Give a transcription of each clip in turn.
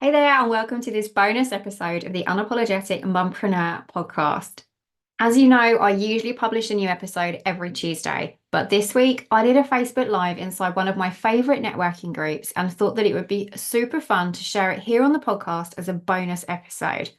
Hey there, and welcome to this bonus episode of the Unapologetic Mompreneur podcast. As you know, I usually publish a new episode every Tuesday, but this week I did a Facebook Live inside one of my favorite networking groups and thought that it would be super fun to share it here on the podcast as a bonus episode.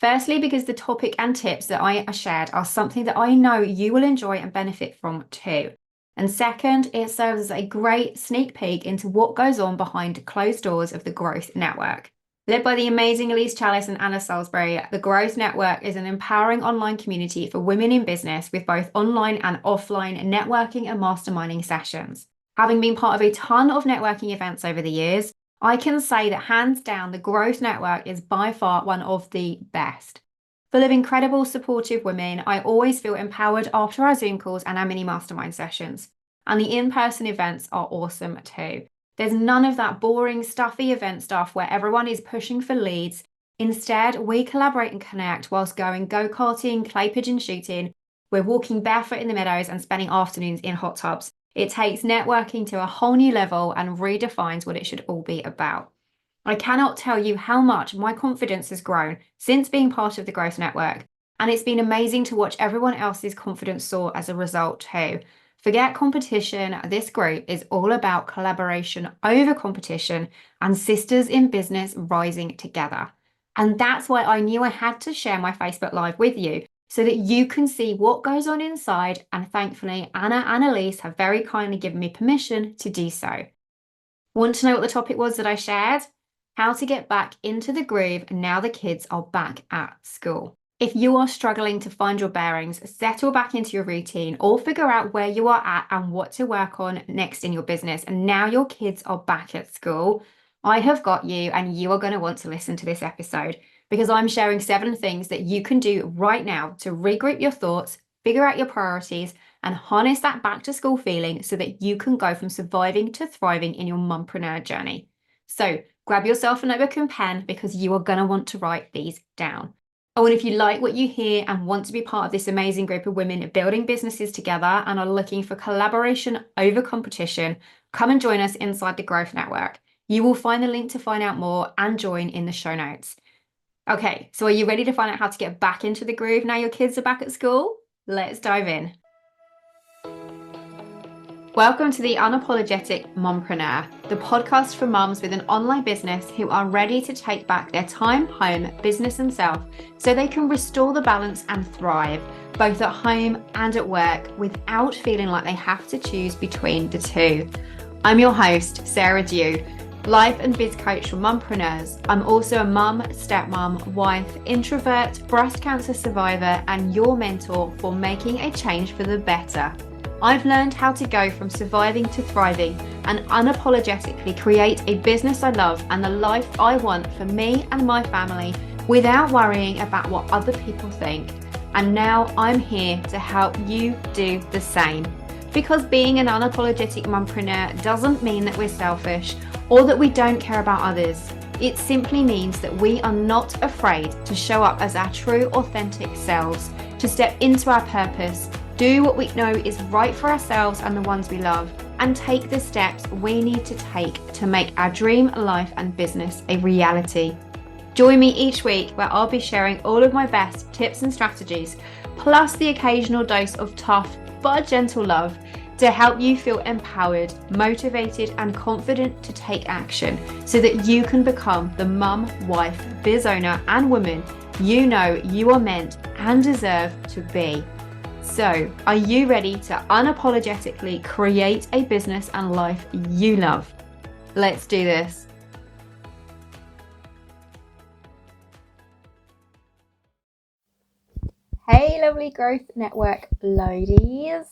Firstly, because the topic and tips that I shared are something that I know you will enjoy and benefit from too. And second, it serves as a great sneak peek into what goes on behind closed doors of the Growth Network. Led by the amazing Elise Chalice and Anna Salisbury, the Growth Network is an empowering online community for women in business with both online and offline networking and masterminding sessions. Having been part of a ton of networking events over the years, I can say that hands down, the Growth Network is by far one of the best. Full of incredible, supportive women, I always feel empowered after our Zoom calls and our mini mastermind sessions. And the in-person events are awesome too. There's none of that boring, stuffy event stuff where everyone is pushing for leads. Instead, we collaborate and connect whilst going go-karting, clay pigeon shooting. We're walking barefoot in the meadows and spending afternoons in hot tubs. It takes networking to a whole new level and redefines what it should all be about. I cannot tell you how much my confidence has grown since being part of the Growth Network, and it's been amazing to watch everyone else's confidence soar as a result too. Forget competition. This group is all about collaboration over competition and sisters in business rising together. And that's why I knew I had to share my Facebook Live with you so that you can see what goes on inside. And thankfully, Anna and Elise have very kindly given me permission to do so. Want to know what the topic was that I shared? How to get back into the groove now the kids are back at school. If you are struggling to find your bearings, settle back into your routine, or figure out where you are at and what to work on next in your business, and now your kids are back at school, I have got you, and you are going to want to listen to this episode because I'm sharing 7 things that you can do right now to regroup your thoughts, figure out your priorities, and harness that back to school feeling so that you can go from surviving to thriving in your mompreneur journey. So grab yourself a notebook and pen because you are going to want to write these down. Oh, and if you like what you hear and want to be part of this amazing group of women building businesses together and are looking for collaboration over competition, come and join us inside the Growth Network. You will find the link to find out more and join in the show notes. Okay, so are you ready to find out how to get back into the groove now your kids are back at school? Let's dive in. Welcome to the Unapologetic Mompreneur, the podcast for mums with an online business who are ready to take back their time, home, business and self so they can restore the balance and thrive, both at home and at work, without feeling like they have to choose between the two. I'm your host, Sarah Dew, life and biz coach for mumpreneurs. I'm also a mum, stepmom, wife, introvert, breast cancer survivor, and your mentor for making a change for the better. I've learned how to go from surviving to thriving and unapologetically create a business I love and the life I want for me and my family without worrying about what other people think. And now I'm here to help you do the same. Because being an unapologetic mompreneur doesn't mean that we're selfish or that we don't care about others. It simply means that we are not afraid to show up as our true, authentic selves, to step into our purpose, do what we know is right for ourselves and the ones we love, and take the steps we need to take to make our dream life and business a reality. Join me each week where I'll be sharing all of my best tips and strategies, plus the occasional dose of tough but gentle love to help you feel empowered, motivated, and confident to take action so that you can become the mum, wife, biz owner, and woman you know you are meant and deserve to be. So, are you ready to unapologetically create a business and life you love? Let's do this. Hey, lovely Growth Network loadies.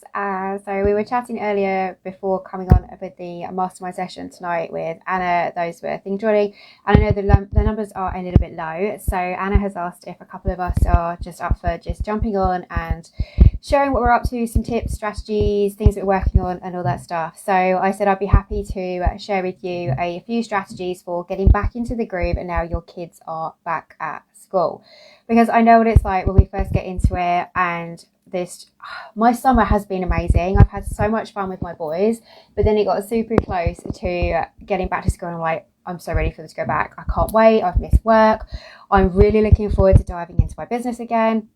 So we were chatting earlier before coming on with the mastermind session tonight with Anna. Those were joining, and I know the numbers are a little bit low. So Anna has asked if a couple of us are just up for just jumping on and sharing what we're up to, some tips, strategies, things we're working on and all that stuff. So I said I'd be happy to share with you a few strategies for getting back into the groove and now your kids are back at school. Because I know what it's like when we first get into it, and my summer has been amazing. I've had so much fun with my boys, but then it got super close to getting back to school and I'm like, I'm so ready for this to go back. I can't wait. I've missed work. I'm really looking forward to diving into my business again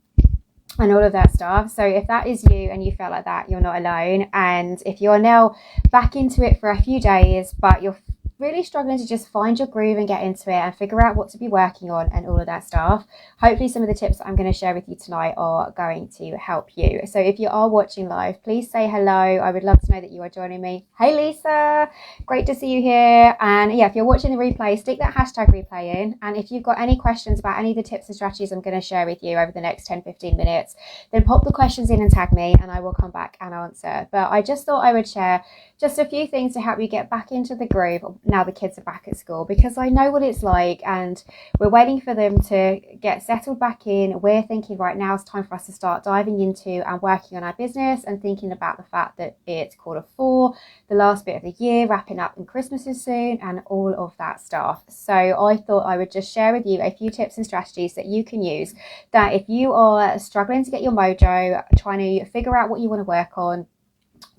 and all of that stuff. So if that is you and you felt like that, you're not alone. And if you're now back into it for a few days, but you're really struggling to just find your groove and get into it and figure out what to be working on and all of that stuff, hopefully some of the tips that I'm going to share with you tonight are going to help you. So if you are watching live, please say hello. I would love to know that you are joining me. Hey Lisa, great to see you here. And yeah, if you're watching the replay, stick that hashtag replay in. And if you've got any questions about any of the tips and strategies I'm going to share with you over the next 10-15 minutes, then pop the questions in and tag me and I will come back and answer. But I just thought I would share just a few things to help you get back into the groove now the kids are back at school, because I know what it's like and we're waiting for them to get settled back in. We're thinking right now it's time for us to start diving into and working on our business and thinking about the fact that it's Q4, the last bit of the year, wrapping up and Christmas is soon and all of that stuff. So I thought I would just share with you a few tips and strategies that you can use, that if you are struggling to get your mojo, trying to figure out what you want to work on,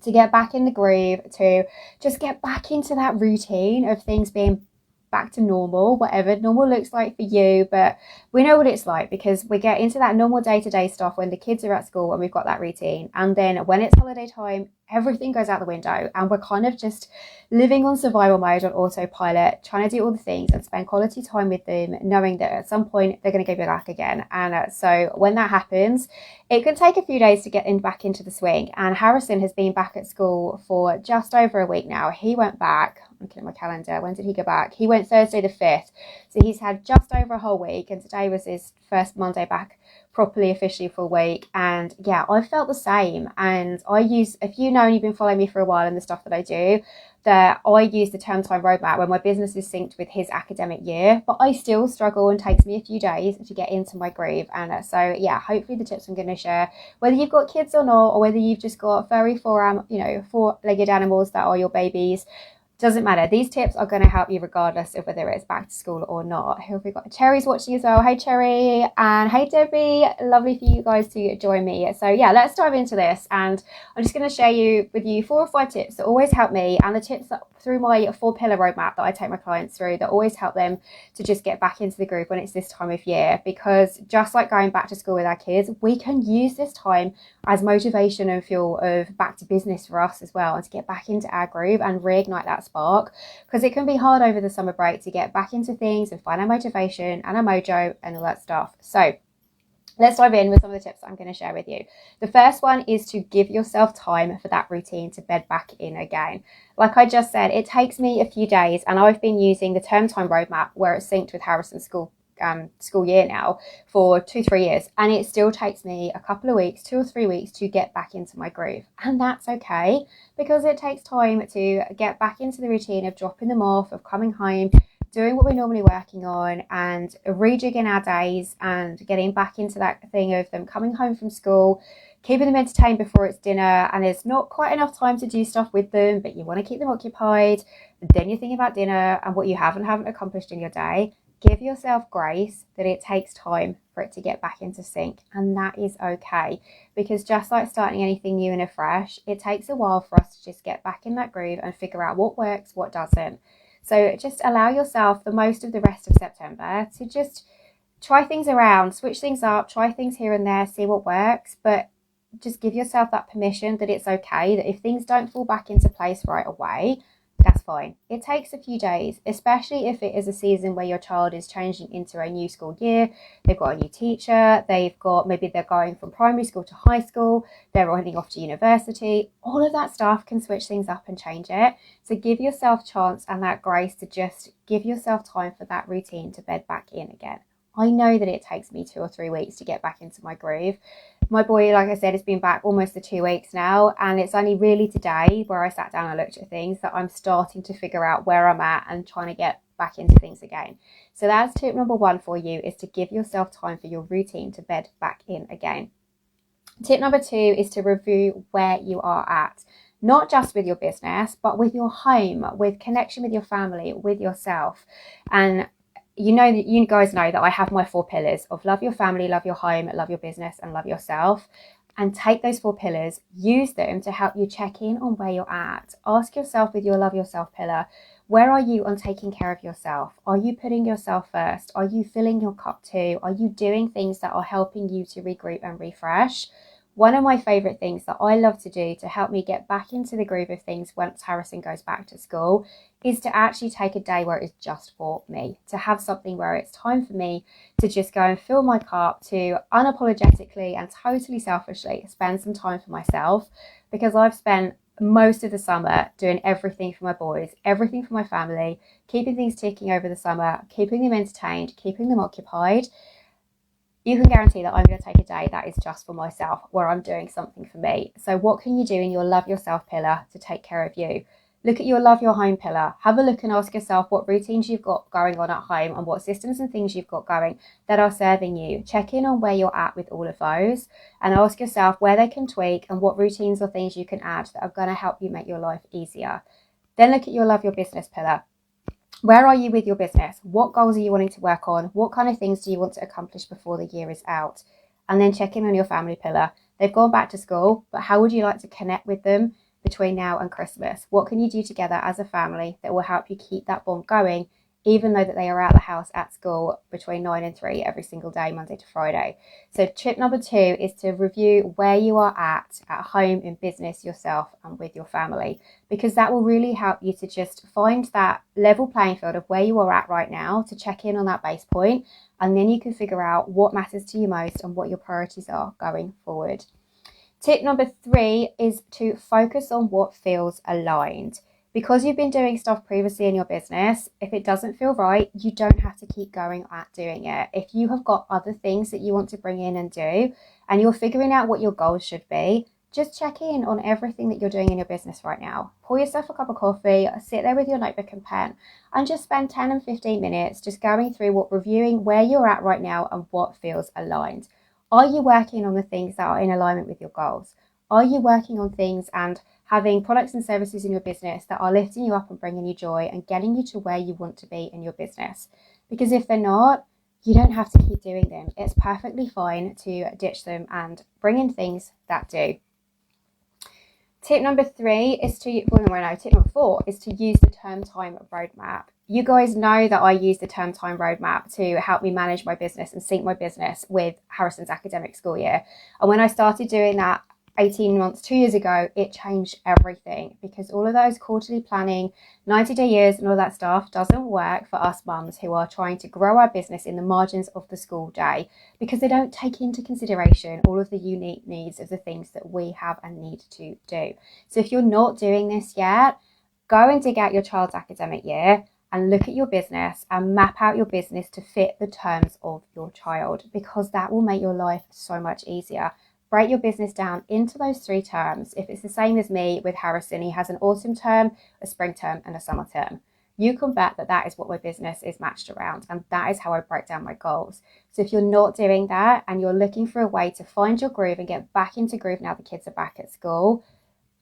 to get back in the groove, to just get back into that routine of things being back to normal, whatever normal looks like for you. But we know what it's like, because we get into that normal day-to-day stuff when the kids are at school and we've got that routine, and then when it's holiday time, everything goes out the window and we're kind of just living on survival mode, on autopilot, trying to do all the things and spend quality time with them, knowing that at some point they're going to give you back again. And so when that happens, it can take a few days to get back into the swing. And Harrison has been back at school for just over a week now. He went back, I'm looking at my calendar, when did he go back? He went Thursday the 5th. So he's had just over a whole week, and today was his first Monday back properly, officially for a week. And yeah, I felt the same. And I use, if you know and you've been following me for a while and the stuff that I do, that I use the term time roadmap when my business is synced with his academic year, but I still struggle and takes me a few days to get into my groove. And so yeah, hopefully the tips I'm going to share, whether you've got kids or not, or whether you've just got furry four-legged animals that are your babies, doesn't matter. These tips are going to help you regardless of whether it's back to school or not. Who have we got? Cherry's watching as well. Hey Cherry, and hey Debbie. Lovely for you guys to join me. So yeah, let's dive into this, and I'm just going to share with you 4 or 5 tips that always help me, and the tips that through my 4-pillar roadmap that I take my clients through, that always help them to just get back into the groove when it's this time of year. Because just like going back to school with our kids, we can use this time as motivation and fuel of back to business for us as well, and to get back into our groove and reignite that spark, because it can be hard over the summer break to get back into things and find our motivation and our mojo and all that stuff. So let's dive in with some of the tips that I'm going to share with you. The first one is to give yourself time for that routine to bed back in again. Like I just said, it takes me a few days, and I've been using the term time roadmap where it's synced with Harrison's school year now for 2-3 years, and it still takes me a couple of weeks, 2 or 3 weeks, to get back into my groove. And that's okay, because it takes time to get back into the routine of dropping them off, of coming home, doing what we're normally working on, and rejigging our days and getting back into that thing of them coming home from school, keeping them entertained before it's dinner, and there's not quite enough time to do stuff with them, but you want to keep them occupied. Then you're thinking about dinner and what you haven't accomplished in your day. Give yourself grace that it takes time for it to get back into sync, and that is okay, because just like starting anything new and afresh, it takes a while for us to just get back in that groove and figure out what works, what doesn't. So just allow yourself the most of the rest of September to just try things around, switch things up, try things here and there, see what works, but just give yourself that permission that it's okay, that if things don't fall back into place right away, that's fine. It takes a few days, especially if it is a season where your child is changing into a new school year. They've got a new teacher, maybe they're going from primary school to high school, they're heading off to university. All of that stuff can switch things up and change it. So give yourself chance and that grace to just give yourself time for that routine to bed back in again. I know that it takes me 2 or 3 weeks to get back into my groove. My boy, like I said, has been back almost the 2 weeks now, and it's only really today where I sat down and looked at things that I'm starting to figure out where I'm at and trying to get back into things again. So that's tip number 1 for you, is to give yourself time for your routine to bed back in again. Tip number 2 is to review where you are at. Not just with your business, but with your home, with connection with your family, with yourself. And you guys know that I have my 4 pillars of love your family, love your home, love your business, and love yourself. And take those 4 pillars, use them to help you check in on where you're at. Ask yourself with your love yourself pillar, Where are you on taking care of yourself? Are you putting yourself first? Are you filling your cup too? Are you doing things that are helping you to regroup and refresh? One of my favorite things that I love to do to help me get back into the groove of things once Harrison goes back to school is to actually take a day where it's just for me, to have something where it's time for me to just go and fill my cup, to unapologetically and totally selfishly spend some time for myself, because I've spent most of the summer doing everything for my boys, everything for my family, keeping things ticking over the summer, keeping them entertained, keeping them occupied. You can guarantee that I'm going to take a day that is just for myself, where I'm doing something for me. So what can you do in your love yourself pillar to take care of you? Look at your love your home pillar. Have a look and ask yourself what routines you've got going on at home and what systems and things you've got going that are serving you. Check in on where you're at with all of those and ask yourself where they can tweak and what routines or things you can add that are going to help you make your life easier. Then look at your love your business pillar. Where are you with your business? What goals are you wanting to work on? What kind of things do you want to accomplish before the year is out? And then check in on your family pillar. They've gone back to school, but how would you like to connect with them between now and Christmas? What can you do together as a family that will help you keep that bond going, even though that they are out the house at school between 9 and 3 every single day, Monday to Friday? So tip number 2 is to review where you are at home, in business, yourself and with your family, because that will really help you to just find that level playing field of where you are at right now, to check in on that base point, and then you can figure out what matters to you most and what your priorities are going forward. Tip number 3 is to focus on what feels aligned. Because you've been doing stuff previously in your business, if it doesn't feel right, you don't have to keep going at doing it. If you have got other things that you want to bring in and do, and you're figuring out what your goals should be, just check in on everything that you're doing in your business right now. Pour yourself a cup of coffee, sit there with your notebook and pen, and just spend 10 and 15 minutes just going through reviewing where you're at right now and what feels aligned. Are you working on the things that are in alignment with your goals? Are you working on things and having products and services in your business that are lifting you up and bringing you joy and getting you to where you want to be in your business? Because if they're not, you don't have to keep doing them. It's perfectly fine to ditch them and bring in things that do. Tip number 4 is to use the term time roadmap. You guys know that I use the term time roadmap to help me manage my business and sync my business with Harrison's academic school year. And when I started doing that 18 months, 2 years ago, it changed everything, because all of those quarterly planning, 90-day years and all that stuff doesn't work for us mums who are trying to grow our business in the margins of the school day, because they don't take into consideration all of the unique needs of the things that we have and need to do. So if you're not doing this yet, go and dig out your child's academic year and look at your business and map out your business to fit the terms of your child, because that will make your life so much easier. Break your business down into those 3 terms. If it's the same as me with Harrison, he has an autumn term, a spring term and a summer term. You can bet that that is what my business is matched around, and that is how I break down my goals. So if you're not doing that and you're looking for a way to find your groove and get back into groove now the kids are back at school,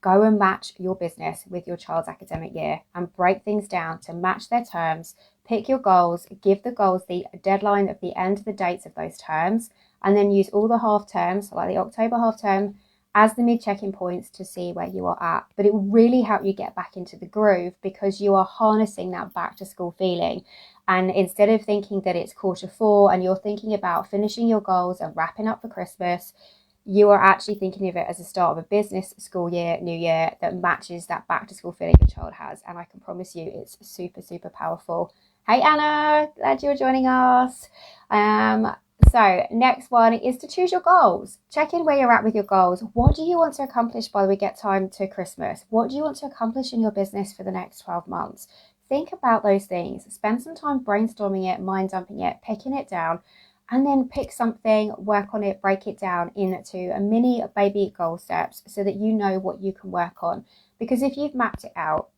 go and match your business with your child's academic year and break things down to match their terms. Pick your goals, give the goals the deadline of the end of the dates of those terms, and then use all the half terms, like the October half term, as the mid-check-in points to see where you are at. But it will really help you get back into the groove, because you are harnessing that back to school feeling. And instead of thinking that it's Q4 and you're thinking about finishing your goals and wrapping up for Christmas, you are actually thinking of it as the start of a business school year, new year, that matches that back to school feeling your child has. And I can promise you it's super, super powerful. Hey Anna, glad you're joining us. So next one is to choose your goals. Check in where you're at with your goals. What do you want to accomplish by the get time to Christmas? What do you want to accomplish in your business for the next 12 months? Think about those things. Spend some time brainstorming it, mind dumping it, picking it down, and then pick something, work on it, break it down into a mini baby goal steps so that you know what you can work on. Because if you've mapped it out,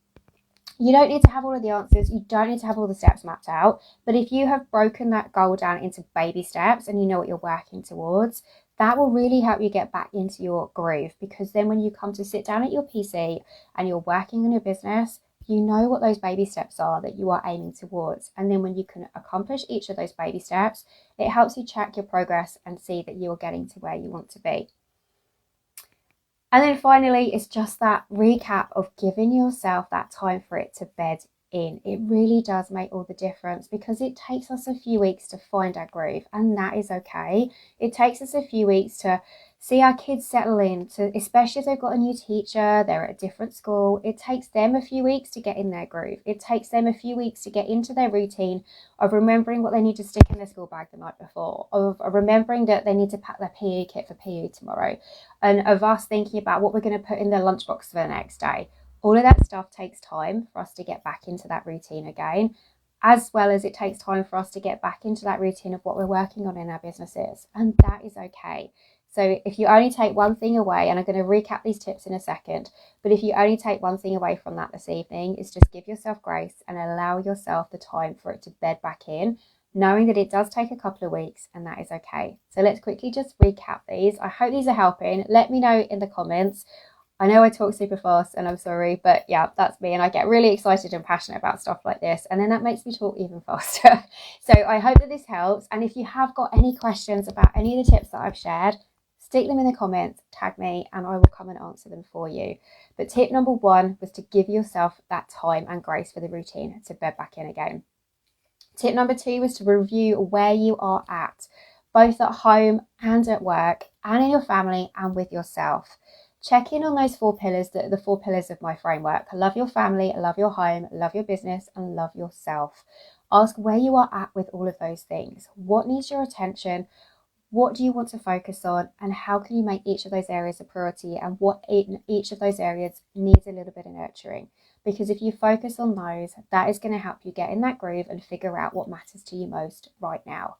you don't need to have all of the answers. You don't need to have all the steps mapped out. But if you have broken that goal down into baby steps and you know what you're working towards, that will really help you get back into your groove. Because then when you come to sit down at your PC and you're working on your business, you know what those baby steps are that you are aiming towards. And then when you can accomplish each of those baby steps, it helps you track your progress and see that you are getting to where you want to be. And then finally, it's just that recap of giving yourself that time for it to bed in. It really does make all the difference because it takes us a few weeks to find our groove, and that is okay. It takes us a few weeks to see our kids settle in, to, especially if they've got a new teacher, they're at a different school. It takes them a few weeks to get in their groove. It takes them a few weeks to get into their routine of remembering what they need to stick in their school bag the night before, of remembering that they need to pack their PE kit for PE tomorrow, and of us thinking about what we're going to put in their lunchbox for the next day. All of that stuff takes time for us to get back into that routine again, as well as it takes time for us to get back into that routine of what we're working on in our businesses. And that is okay. So if you only take one thing away, and I'm going to recap these tips in a second, but if you only take one thing away from that this evening, is just give yourself grace and allow yourself the time for it to bed back in, knowing that it does take a couple of weeks, and that is okay. So let's quickly just recap these. I hope these are helping. Let me know in the comments. I know I talk super fast and I'm sorry, but yeah, that's me, and I get really excited and passionate about stuff like this, and then that makes me talk even faster. So I hope that this helps, and if you have got any questions about any of the tips that I've shared, stick them in the comments, tag me, and I will come and answer them for you. But tip number 1 was to give yourself that time and grace for the routine to bed back in again. Tip number 2 was to review where you are at, both at home and at work, and in your family and with yourself. Check in on those 4 pillars, the 4 pillars of my framework. Love your family, love your home, love your business, and love yourself. Ask where you are at with all of those things. What needs your attention? What do you want to focus on? And how can you make each of those areas a priority? And what in each of those areas needs a little bit of nurturing? Because if you focus on those, that is going to help you get in that groove and figure out what matters to you most right now.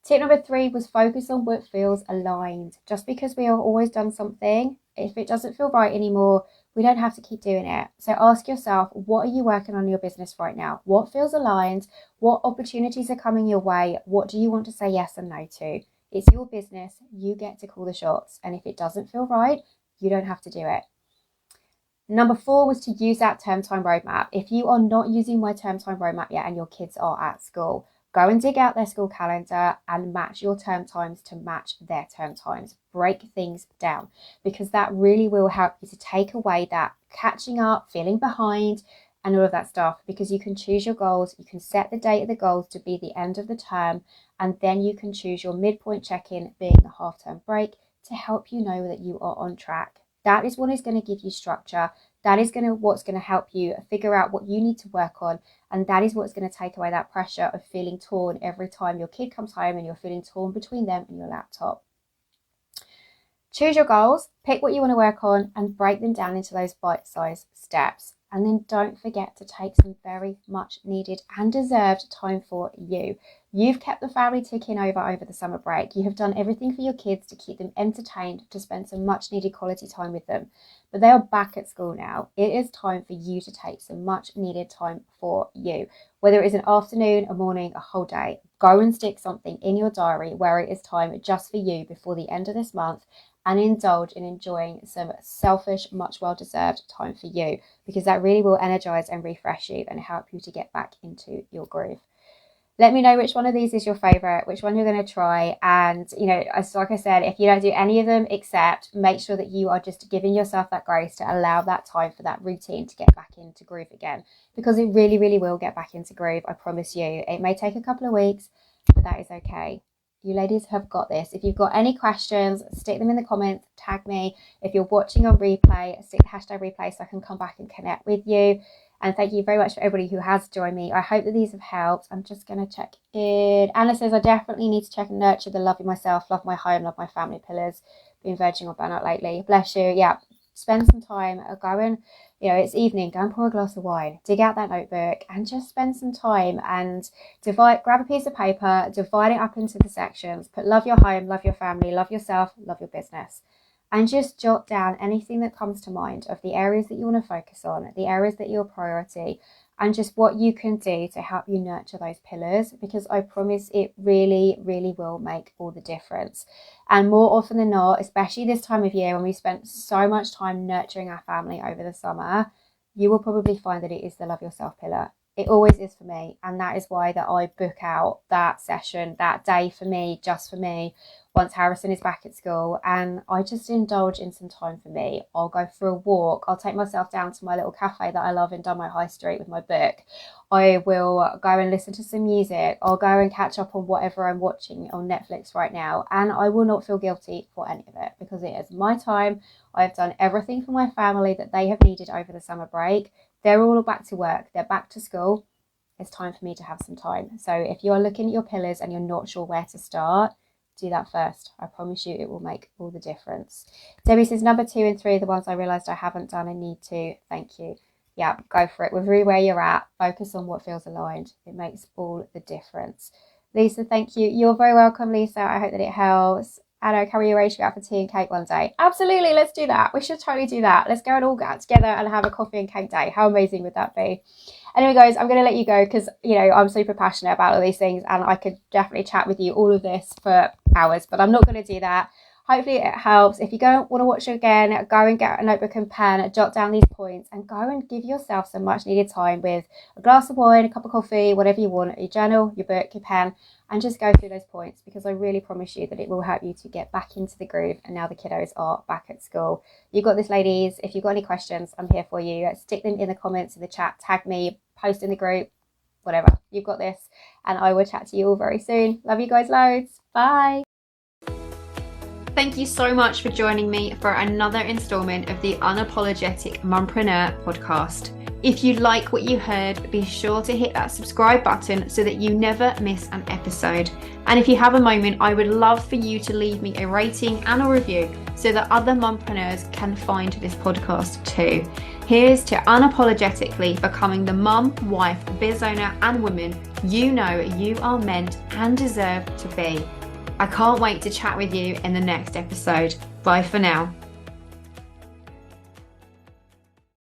Tip number 3 was focus on what feels aligned. Just because we have always done something, if it doesn't feel right anymore, we don't have to keep doing it. So ask yourself, what are you working on in your business right now? What feels aligned? What opportunities are coming your way? What do you want to say yes and no to? It's your business. You get to call the shots. And if it doesn't feel right, you don't have to do it. Number 4 was to use that term time roadmap. If you are not using my term time roadmap yet and your kids are at school, go and dig out their school calendar and match your term times to match their term times. Break things down, because that really will help you to take away that catching up, feeling behind, and all of that stuff, because you can choose your goals. You can set the date of the goals to be the end of the term, and then you can choose your midpoint check-in being the half-term break to help you know that you are on track. That is what is going to give you structure. That is what's going to help you figure out what you need to work on. And that is what's going to take away that pressure of feeling torn every time your kid comes home and you're feeling torn between them and your laptop. Choose your goals, pick what you want to work on, and break them down into those bite-sized steps. And then don't forget to take some very much needed and deserved time for you. You've kept the family ticking over the summer break. You have done everything for your kids to keep them entertained, to spend some much needed quality time with them. But they are back at school now. It is time for you to take some much needed time for you. Whether it is an afternoon, a morning, a whole day, go and stick something in your diary where it is time just for you before the end of this month, and indulge in enjoying some selfish, much well-deserved time for you, because that really will energize and refresh you and help you to get back into your groove. Let me know which one of these is your favorite, which one you're going to try. And, like I said, if you don't do any of them, except make sure that you are just giving yourself that grace to allow that time for that routine to get back into groove again, because it really, really will get back into groove. I promise you. It may take a couple of weeks, but that is okay. You ladies have got this. If you've got any questions, stick them in the comments, tag me. If you're watching on replay, stick the hashtag replay so I can come back and connect with you. And thank you very much for everybody who has joined me. I hope that these have helped. I'm just going to check in. Anna says, I definitely need to check and nurture the loving myself, love my home, love my family pillars. Been verging on burnout lately. Bless you. Yeah, spend some time. Go and, it's evening. Go and pour a glass of wine. Dig out that notebook and just spend some time and grab a piece of paper, divide it up into the sections. Put love your home, love your family, love yourself, love your business. And just jot down anything that comes to mind of the areas that you want to focus on, the areas that you're priority, and just what you can do to help you nurture those pillars, because I promise it really, really will make all the difference. And more often than not, especially this time of year when we spent so much time nurturing our family over the summer, you will probably find that it is the love yourself pillar. It always is for me. And that is why that I book out that session, that day for me, just for me, once Harrison is back at school. And I just indulge in some time for me. I'll go for a walk. I'll take myself down to my little cafe that I love in Dunmo High Street with my book. I will go and listen to some music. I'll go and catch up on whatever I'm watching on Netflix right now. And I will not feel guilty for any of it because it is my time. I've done everything for my family that they have needed over the summer break. They're all back to work. They're back to school. It's time for me to have some time. So if you are looking at your pillars and you're not sure where to start, do that first. I promise you it will make all the difference. Debbie says number 2 and 3 are the ones I realised I haven't done and need to. Thank you. Yeah, go for it. With really where you're at, focus on what feels aligned. It makes all the difference. Lisa, thank you. You're very welcome, Lisa. I hope that it helps. Anna, can we arrange to go out for tea and cake one day? Absolutely, let's do that. We should totally do that. Let's go and all get out together and have a coffee and cake day. How amazing would that be? Anyway, guys, I'm going to let you go because, you know, I'm super passionate about all these things and I could definitely chat with you all of this for hours, but I'm not going to do that. Hopefully it helps. If you don't want to watch it again, go and get a notebook and pen, jot down these points and go and give yourself some much needed time with a glass of wine, a cup of coffee, whatever you want, your journal, your book, your pen, and just go through those points because I really promise you that it will help you to get back into the groove. And now the kiddos are back at school. You've got this, ladies. If you've got any questions, I'm here for you. Stick them in the comments in the chat, tag me, post in the group, whatever. You've got this. And I will chat to you all very soon. Love you guys loads. Bye. Thank you so much for joining me for another installment of the Unapologetic Mompreneur podcast. If you like what you heard, be sure to hit that subscribe button so that you never miss an episode. And if you have a moment, I would love for you to leave me a rating and a review so that other mompreneurs can find this podcast too. Here's to unapologetically becoming the mum, wife, biz owner and woman you know you are meant and deserve to be. I can't wait to chat with you in the next episode. Bye for now.